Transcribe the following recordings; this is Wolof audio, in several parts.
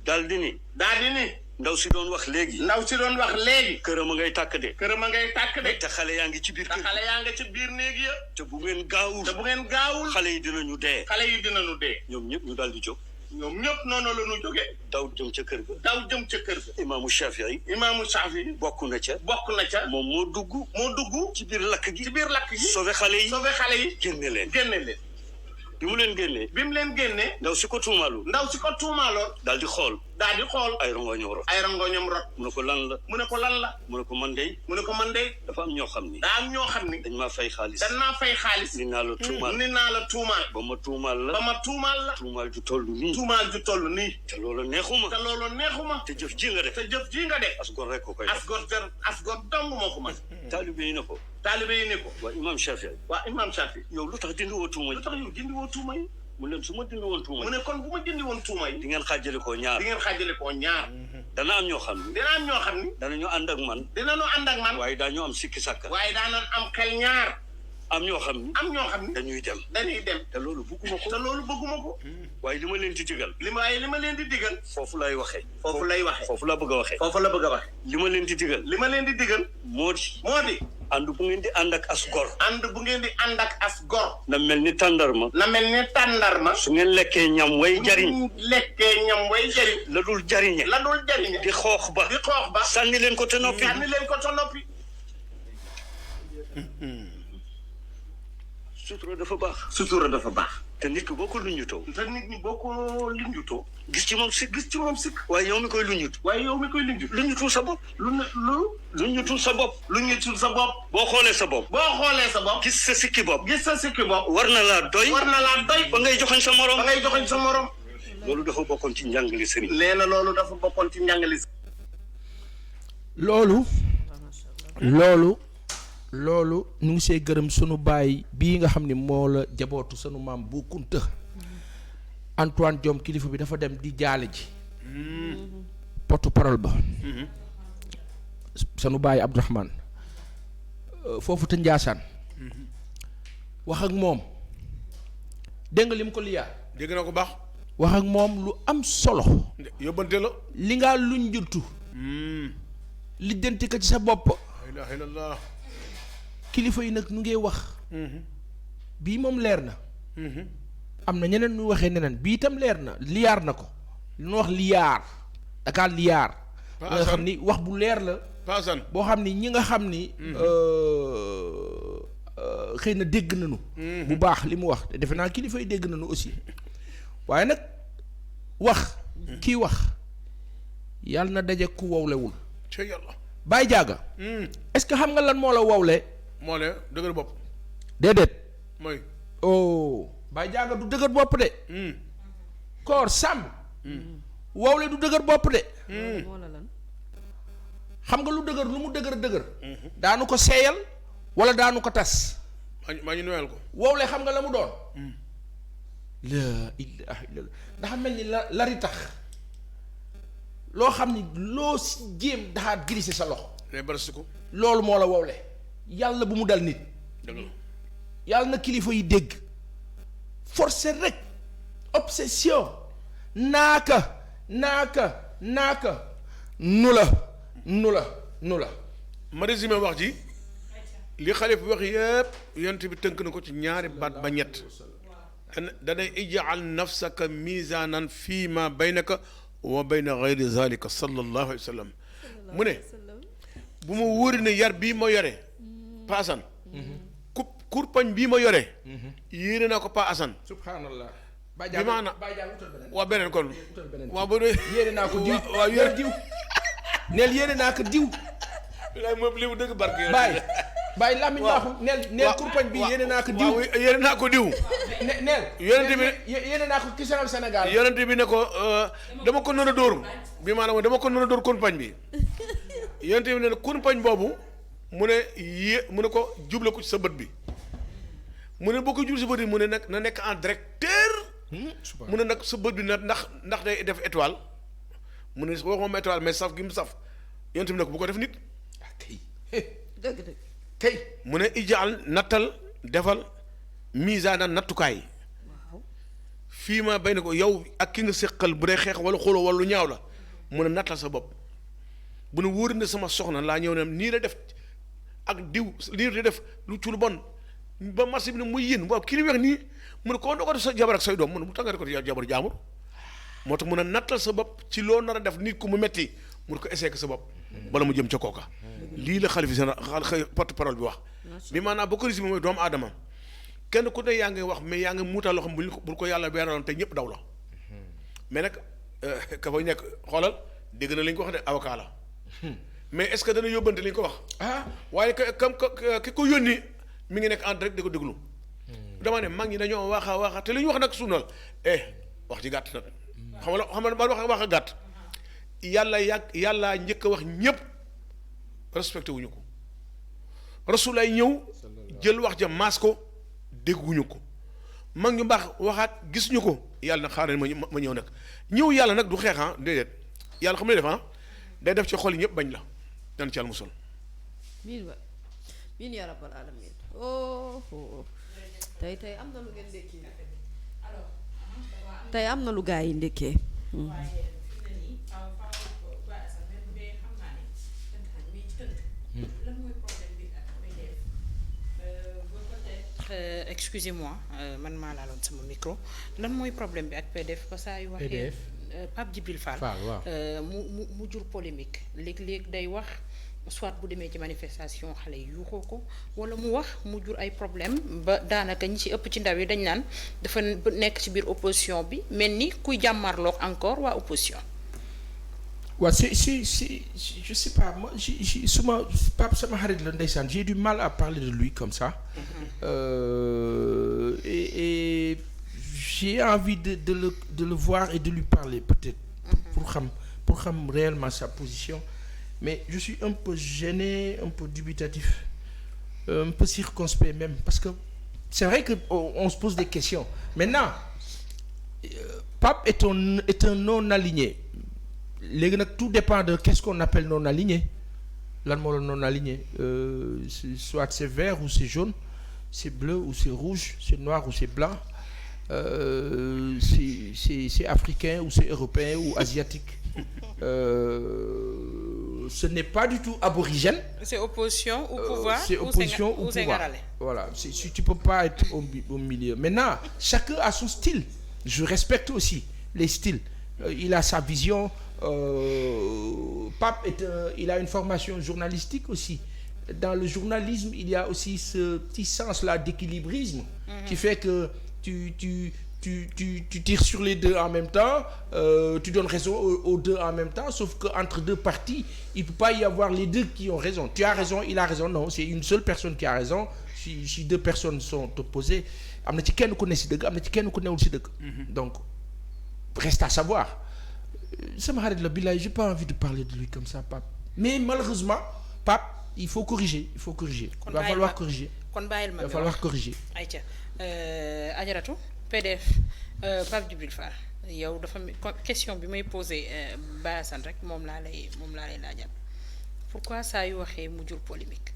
daal di ni ndaw si doon wax léegi. këram a ngay tàkk de. te xale yaa ngi ci biir kër. néeg ya. te bu ngeen gaawul. xale yi dinañu dee. ñoom ñëpp ñu daal di jóg. ñoom ñëpp noonu la ñu jógee. daw jëm ca kër ga. imaamu Shafii. bokk na ca. moom moo dugg. ci biir lakk gi. sauvé xale yi. génne leen. bi mu leen génnee. ndaw si ko tuumaaloon. daal di xool. ay rongoñam rot. mu ne ko lan la. mu ne ko man dey. dafa am ñoo xam ni. dañ maa fay xaalis. ni naa la tuumaal. ba ma tuumaal la. tuumaal ju toll nii. te loolu neexuma. te jëf ji nga def. as gor rek ko koy def. as gor dong moo ko mën. taalibe yi ne ko. waa imaam Shafii. yow lu tax dindi woo tuuma yi. mu leen su ma dindi woon tuuma yi. mu ne kon bu ma dindi woon tuuma yi. di ngeen xaajale koo ñaar. dana am ñoo xam ni. danañu ànd ak man. waaye daañu am sikki sàkka. am xel ñaar. am ñoo xam ni. dañuy dem. te loolu bëgguma ko. waaye li ma leen di digal. foofu lay waxee. foofu laa bëgg a waxee. li ma leen di digal. moo di. ànd bu ngeen di ànd ak as gor. na mel ni tàndarma. su ngeen lekkee ñam way jariñ. la dul jariñe. di xoox ba. sànni leen ko te noppi. sutura dafa baax. te nit ki boo ko luñutoo. gis ci moom sikk. waaye yow mi koy luñut. luñutul sa bopp. luñutul sa bopp. boo xoolee sa bopp. gis sa sikki bopp. war na laa doy. ba ngay joxoñ sa morom. loolu dafa bokkoon ci njàngale sëriñ. loolu ñu ngi see gërëm sunu baay bii nga xam ne moo la jabootu sunu maam bu Kunta Antoine Diome kilifa bi dafa dem di jaale ji porte-parole ba sunu baay Abdourahmane foofu te Njaasaan wax ak moom dégg nga lim ko liyaa dégg na ko baax wax ak moom lu am solo yóbbante la li ngaa luñ jurtu lijjanti ko ci sa bopp. la ilaha illallah. kilifa yi nag nu ngay wax. bii moom leer na. am na ñeneen ñu waxee neneen bii itam leer na liyaar na ko lu ñu wax liyaar dakaa liyaar. nga xam ni wax bu leer la. paasan boo xam ni ñi nga xam ni. xëy na dégg nañu. bu baax li mu wax te defe naa kilifa yi dégg nañu aussi waaye nag wax. kii wax yàlla na daje ku wowlewul. ca yàlla. Baye Diaga. est-ce que xam nga lan moo la wowle. moo le dëgër bopp. déedéet. mooy. oh Baye Diaga du dëgër bopp de. koor sàmm. wowle du dëgër bopp de. xam nga lu dëgër lu mu dëgër. daanu ko seeyal wala daanu ko tas. maa ñu noyal ko. wowle xam nga la mu doon. la ilaha illallah dafa mel ni lari tax loo xam ni loo si jéem daxaat glissé sa loxo. day barasi ko. loolu moo la wowle yàlla bu mu dal nit. dëgg la. yàlla na kilifa yi dégg forcé rek obsession naaka nu la. ma résumé wax ji li xalif wax yëpp yonent bi tënk na ko ci ñaari baat ba ñett. danay ij'al nafsaka mizanan fii ma baynaka wa bayna ghayri zalika sallallahu alayhi wa sallam mu ne bu ma wóori ne yar bii ma yore Pa Assane kurpañ bii ma yore yéene naa ko Pa Assane subhanallah bi maana waa beneen kon waa ba yéene naa ko diw waaw yéene diw neel yéene naa ko diw bilaay moom li mu dëgg barke bàyyi làmmiñ baaxul neel kurpañ bi yéene naa ko diw yéene naa ko diw neel yonent bi yéene naa ko kisanal Sénégal yonent bi ne ko dama ko nar a dóor bi maanaam dama ko nar a dóor kurpañ bi yonent bi ne kurpañ boobu mu ne ko juble ko ci sa bët bi mu ne boo ko jublu sa bët bi mu ne nag na nekk en directeur mu ne nag sa bët bi na ndax day def étoile mu ne waxuma étoile mais saf gi mu saf yonent bi ne ko bu ko def nit dëgg tey mu ne ijaal nattal defal misaanan nattukaay fii ma bay na ko yow ak ki nga séqal bu dee xeex wala xuloo wala lu ñaaw la mun a nattal sa bopp bu ne wóor na sama soxna laa ñëw ne nii la def ak diw nii la def lu ci lu bon ba marché bi ne muy yéen waaw kii li wax nii mu ne koo doo ko def sa jabar ak say doom mu ne mu tàngate ko jabar jaamur moo tax mun a nattal sa bopp ci loo nar a def nit ku mu metti mun ko essayé sa bopp bala mu jëm ca kooka lii la xalifa général porte parole bi wax bi maanaam boo ko risi mooy doomu aadama kenn ku ne yaa ngi wax mais yaa ngi muutal loo xam bul ko yàlla weeraloon te ñëpp daw la mais nag ka fay nekk xoolal dégg na li ñu ko wax de avocat la mais est-ce que dana yóbbante li ñu ko wax waaye ki ko yónni mi ngi nekk en direct di ko déglu dama ne mag ñi dañoo waxa te li ñu wax nag sunal wax ci gàtt nag xam nga ba wax a gàtt yàlla njëkk a wax ñëpp respecté wuñu ko rasulaay ñëw jël wax ja maas ko dégguñu ko mag ñu baax waxaat gis ñu ko yàlla nag xaaral ma ñëw nag ñëw yàlla nag du xeex déedéet yàlla xam ne def day def ci xol yi ñëpp bañ la dana ci yàlla musal miin yaa rabbal alamin tey am na lu ngeen ndékkee tey am na lu gaa yi ndékkee excusez-moi man maa laaloon sama micro lan mooy problème bi ak PDF ba saa yu waxee Pape Djibril Fall mu jur polémique léeg-léeg day wax soit bu demee ci manifestation xale yi yuuxoo ko wala mu wax mu jur ay problème ba daanaka ñi ci ëpp ci ndaw yi dañ naan dafa nekk ci biir opposition bi mel ni kuy jàmmarloog encore waa opposition. waaw c'est je sais pas moi suma Pape sama xarit la ndeysaan j'ai du mal à parler de lui comme ça. Et j'ai envie de le voir et de lui parler peut-être. pour xam réellement sa position. Mais je suis un peu gêné, un peu dubitatif, un peu circonspect même, parce que c'est vrai qu'on se pose des questions. Maintenant, Pape est un non-aligné. Tout dépend de qu'est-ce qu'on appelle non-aligné. Lan moo la non-aligné, soit c'est vert ou c'est jaune, c'est bleu ou c'est rouge, c'est noir ou c'est blanc, c'est africain ou c'est européen ou asiatique. Ce n'est pas du tout aborigène. C'est opposition au pouvoir. C'est opposition au pouvoir. Voilà. Si tu peux pas être au milieu. Maintenant, chacun a son style. Je respecte aussi les styles. Il a sa vision. Pape il a une formation journalistique aussi. Dans le journalisme, il y a aussi ce petit sens-là d'équilibrisme qui fait que tu tires sur les deux en même temps, tu donnes raison aux deux en même temps, sauf qu'entre deux parties, il ne peut pas y avoir les deux qui ont raison. Tu as raison, il a raison. Non, c'est une seule personne qui a raison. Si deux personnes sont opposées, am na ci kenn ku ne si dëgg am na ci kenn ku newul si dëgg. Donc, reste à savoir. Sama xarit la billaay, j'ai pas envie de parler de lui comme ça, Pape. Mais malheureusement, Pape, il faut corriger. Il va falloir corriger. Il va falloir corriger. Aïcha, Adjaratou PDF Pape Djibril Fall yow dafa question bi may posé Baye Assane rek moom laa lay laajal pourquoi saa yu waxee mu jur polémique.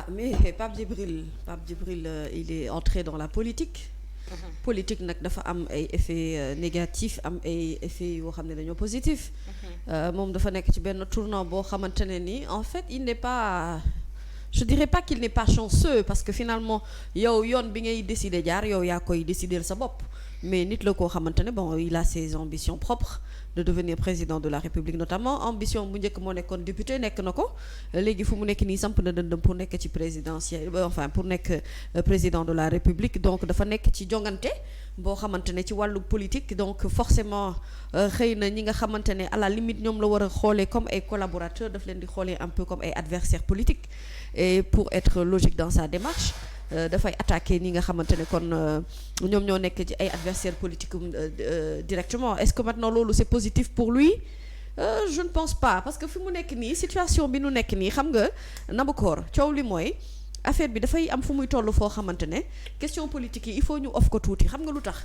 Mais Pape Djibril il est entré dans la politique. Politique nag dafa am ay effets négatifs am ay effets yoo xam ne dañoo positif. Moom dafa nekk ci benn tournant boo xamante ne ni en fait il n'est pas. Je dirais pas qu'il n'est pas chanceux parce que finalement yow yoon bi ngay décider jaar yow yaa koy décider sa bopp mais nit la koo xamante ne bon il a ses ambitions propres de devenir président de la République notamment ambition bu njëkk moo nekkoon député nekk na ko léegi fu mu nekk nii samp na dëndëm pour nekk ci présidentiel enfin pour nekk président de la République donc dafa nekk ci jongante boo xamante ne ci wàllu politique donc forcément xëy na ñi nga xamante ne à la limite ñoom la war a xoolee comme ay collaborateurs daf leen di xoolee un peu comme ay adversaires politiques et pour être logique dans sa démarche dafay attaquer ñi nga xamante ne kon ñoom ñoo nekk ci ay adversaires politiques directement est-ce que maintenant loolu c'est positif pour lui je ne pense pas parce que fi mu nekk nii situation bi nu nekk nii xam nga Nabucor coow li mooy affaire bi dafay am fu muy toll foo xamante ne question politique yi il faut ñu off ko tuuti xam nga lu tax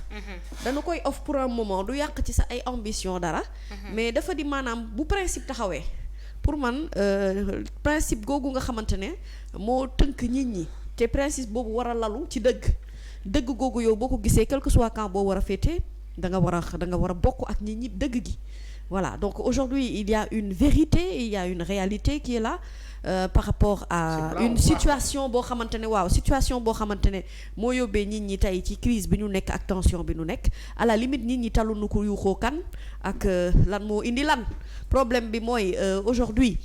dana koy off pour un moment du yàq ci sa ay ambition dara mais dafa di maanaam bu principe taxawee pour man principe googu nga xamante ne moo tënk nit ñi te principe boobu war a lalu ci dëgg dëgg googu yow boo ko gisee quel que soit camp boo war a féetee da nga war a bokk ak nit ñi dëgg gi voilà donc aujourd'hui il y a une vérité il y a une réalité qui est là par rapport à une situation boo xamante ne situation boo xamante ne moo yóbbee nit ñi tey ci crise bi ñu nekk ak tension bi ñu nekk à la limite nit ñi taluñu ko yuuxoo kan ak lan moo indi lan problème bi mooy aujourd'hui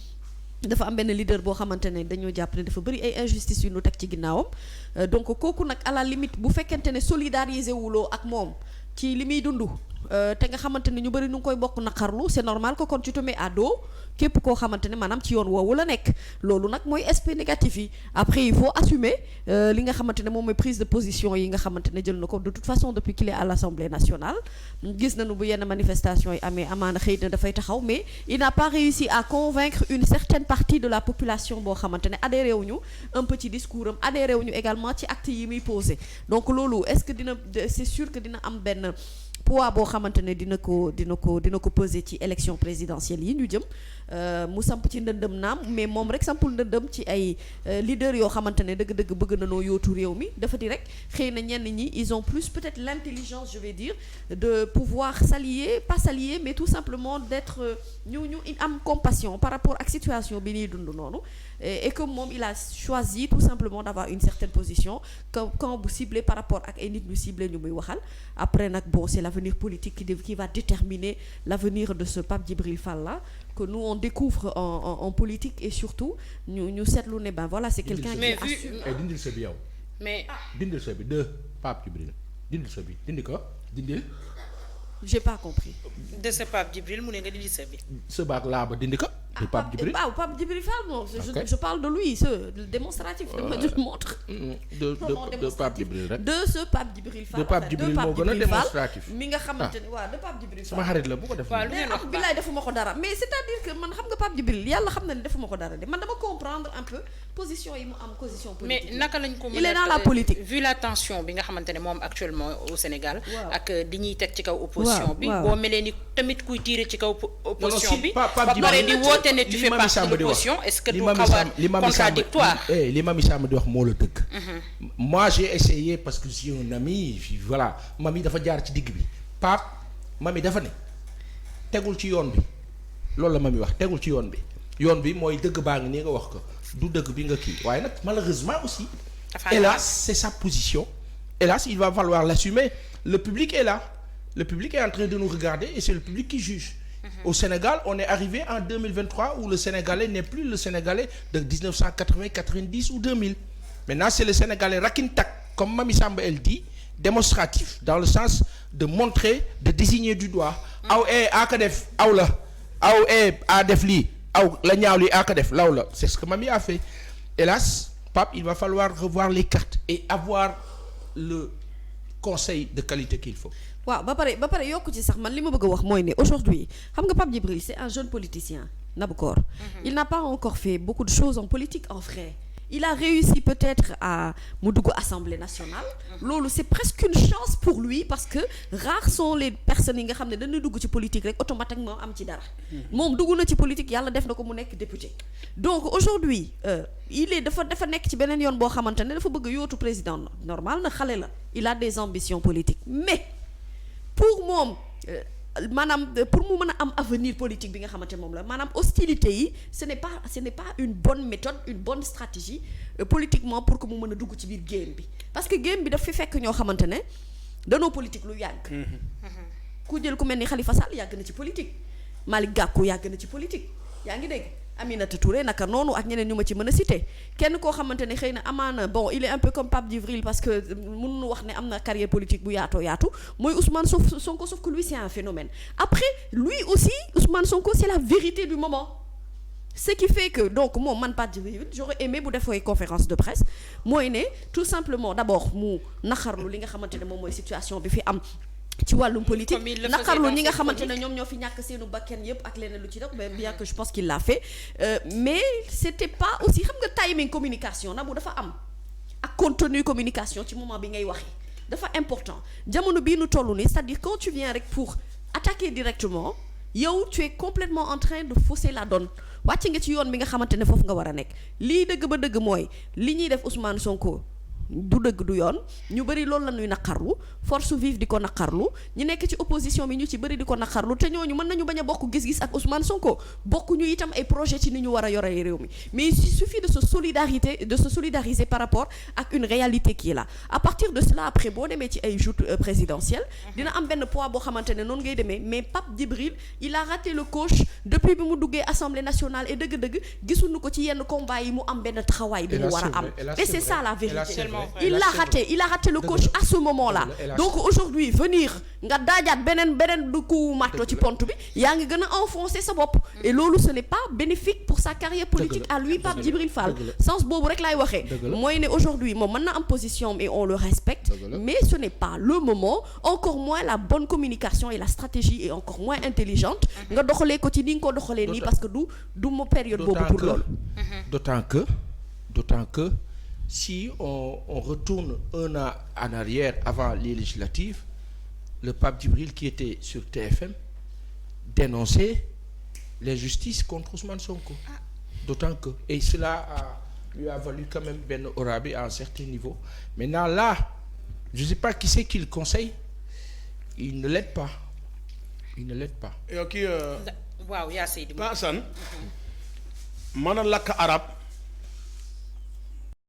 dafa am benn leader boo xamante ne dañoo jàpp ne dafa bëri ay injustice yu ñu teg ci ginnaawam donc kooku nag à la limite bu fekkente ne solidariser wuloo ak moom ci li muy dund te nga xamante ne ñu bëri nu ngi koy bokk naqarlu c'est normal que kon tu te mets à dos képp koo xamante ne maanaam ci yoon woowu la nekk loolu nag mooy aspect négatif yi après il faut assumer li nga xamante ne moom mooy prise de position yi nga xamante ne jël na ko de toute façon depuis qu'il est à l'Assemblée nationale gis nañu bu yenn manifestation yi amee amaana xëy na dafay taxaw mais il n'a pas réussi à convaincre une certaine partie de la population boo xamante ne adhéré wuñu un petit discours am adhéré wuñu également ci actes yi muy posé donc loolu est-ce que c'est sûr que dina am benn poids boo xamante ne dina ko peser ci élection présidentielle yi ñu jëm mu samp ci ndëndëm naam mais moom rek sampul ndëndëm ci ay leaders yoo xamante ne dëgg-dëgg bëgg na noo yootu réew mi dafa di rek xëy na ñenn ñi ils ont plus peut-être l'intelligence je vais dire de pouvoir pas s'allier mais tout simplement d'être ñu am compassion par rapport ak situation bi ñuy dund noonu et que moom il a choisi tout simplement d'avoir une certaine position quand bu ciblé par rapport ak ay nit ñu ciblé ñu muy waxal après nag bon c'est l'avenir politique qui va déterminer l'avenir de ce Pape Djibril Fall là que nous on découvre en politique et surtout ñu seetlu ne ben voilà c'est quelqu'un qui assume. dindil sa bi yow. mais dindil sa bi de Pape Djibril dindil sa bi dindi ko dindil. j'ai pas compris. de ce Pape Djibril mu ne nga dindi sa bi. sa baag laa ba dindi ko. de Pape Djibril Pape Djibril Fall moom. je parle de lui ce démonstratif. je montre. de Pape Djibril rek. de ce Pape Djibril Fall. de Pape Djibril moo gën a démonstratif. mi nga xamante ne waaw de Pape Djibril Fall. sama xarit la bu ko def. waaw lu ngeen wax bilaay defuma ko dara mais c'est-à-dire que man xam nga Pape Djibril yàlla xam na ne defuma ko dara de man dama comprendre un peu position yi mu am position politique. mais naka lañ ko mën a il est dans la politique. vu la tension bi nga xamante ne moom actuellement au Sénégal. ak di ñuy teg ci kaw opposition bi. waaw boo melee ni tamit kuy tirer ci kaw opposition bi. Pape ba pare di woote ne tu fais partie de l'opposition est-ce que du xaw a contradictoire. li Mami Samb di wax moo la dëgg. moi j'ai essayé parce que j'ai un ami voilà Mami dafa jaar ci digg bi Pape Mami dafa ne tegul ci yoon bi loolu la Mami wax tegul ci yoon bi mooy dëgg baa ngi nii nga wax ko du dëgg bi nga kii waaye nag malheureusement aussi hélas c'est sa position hélas il va falloir l'assumer le public est là le public est en train de nous regarder et c'est le public qui juge. Au Sénégal, on est arrivé en 2023 où le Sénégalais n'est plus le Sénégalais de 1980, 90 ou 2000. Maintenant, c'est le Sénégalais rakintak, comme Mami Samba elle dit, démonstratif, dans le sens de montrer, de désigner du doigt. Aw akadef, aw la, aw adef li, aw la ñaaw li akadef, law la. C'est ce que Mami a fait. Hélas, Pape, il va falloir revoir les cartes et avoir le conseil de qualité qu'il faut. waaw ba pare yokku ci sax man li ma bëgg a wax mooy ne aujourd'hui xam nga Pape Djibril c'est un jeune politicien Nabokor. Il n'a pas encore fait beaucoup de choses en politique en vrai. Il a réussi peut-être à mu dugg Assemblée nationale. loolu c'est presque une chance pour lui parce que rares sont les personnes yi nga xam ne dañuy dugg ci politique rek automatiquement am ci dara. moom dugg na ci politique yàlla def na ko mu nekk député. donc aujourd'hui il est dafa nekk ci beneen yoon boo xamante ne dafa bëgg yootu président normal na xale la. Il a des ambitions politiques mais pour moom maanaam pour mu mën a am avenir politique bi nga xamante moom la maanaam hostilité yi ce n'est pas une bonne méthode une bonne stratégie politiquement pour que mu mën a dugg ci biir game bi parce que game bi daf fi fekk ñoo xamante ne danoo politique lu yàgg. ku jël ku mel ni Khalifa Sall yàgg na ci politique Malick Gakou yàgg na ci politique yaa ngi dégg. Aminata Touré naka noonu ak ñeneen ñu ma ci mën a citer kenn koo xamante ne xëy na amaana bon il est un peu comme Pape Djibril parce que mënuñu wax ne am na carrière politique bu yaatu mooy Ousmane Sonko sauf que lui c'est un phénomène après lui aussi Ousmane Sonko c'est la vérité du moment ce qui fait que donc moom man Pape Djibril j'aurais aimé bu defee conférence de presse mooy ne tout simplement d'abord mu naxarlu li nga xamante ne moom mooy situation bi fi am ci wàllum politique naqarlu ñi nga xamante ne ñoom ñoo fi ñàkk seenu bakken yépp ak leneen lu ci def bien que je pense qu'il l'a fait mais c'était pas aussi xam nga timing communication na bu dafa am ak contenu communication ci moment bi ngay waxee dafa important jamono bii nu toll nii c'est-à-dire quand tu viens rek pour attaquer directement yow tu es complètement en train de fausser la donne wàcc nga ci yoon bi nga xamante ne foofu nga war a nekk lii dëgg ba dëgg mooy li ñuy def Ousmane Sonko du dëgg du yoon ñu bëri loolu la ñuy naqarlu force vive di ko naqarlu ñu nekk ci opposition bi ñu ci bëri di ko naqarlu te ñooñu mën nañu bañ a bokk gis-gis ak Ousmane Sonko bokkuñu itam ay projet ci ni ñu war a yore réew mi mais il suffit de se solidariser par rapport ak une réalité qui est là à partir de cela après boo demee ci ay joutes présidentielles dina am benn poids boo xamante ne noonu ngay demee mais Pape Djibril il a raté le coche depuis bi mu duggee Assemblée nationale et dëgg-dëgg gisuñu ko ci yenn combat yi mu am benn taxawaay bi mu war a am et c'est ça la vérité il a raté le coche à ce moment-là donc aujourd'hui venir nga daajaat beneen du coup marteau ci pont bi yaa ngi gën a enfoncer sa bopp et loolu ce n'est pas bénéfique pour sa carrière politique à lui Pape Djibril Fall sens boobu rek laay waxee mooy ne aujourd'hui moom mën na am position mais on le respecte mais ce n'est pas le moment encore moins la bonne communication et la stratégie est encore moins intelligente nga doxalee ko ci ni nga ko doxalee nii parce que du mo période boobu pour loolu d'autant que si on retourne un an en arrière avant les législatives le Pape Djibril qui était sur TFM dénonçait l'injustice contre Ousmane Sonko d'autant que et cela lui a valu quand même benn aura bi à un certain niveau maintenant là je sais pas qui c'est qui le conseille il ne l'aide pas yow kii waaw yaa Seydi Pa Assane mën a lakk arab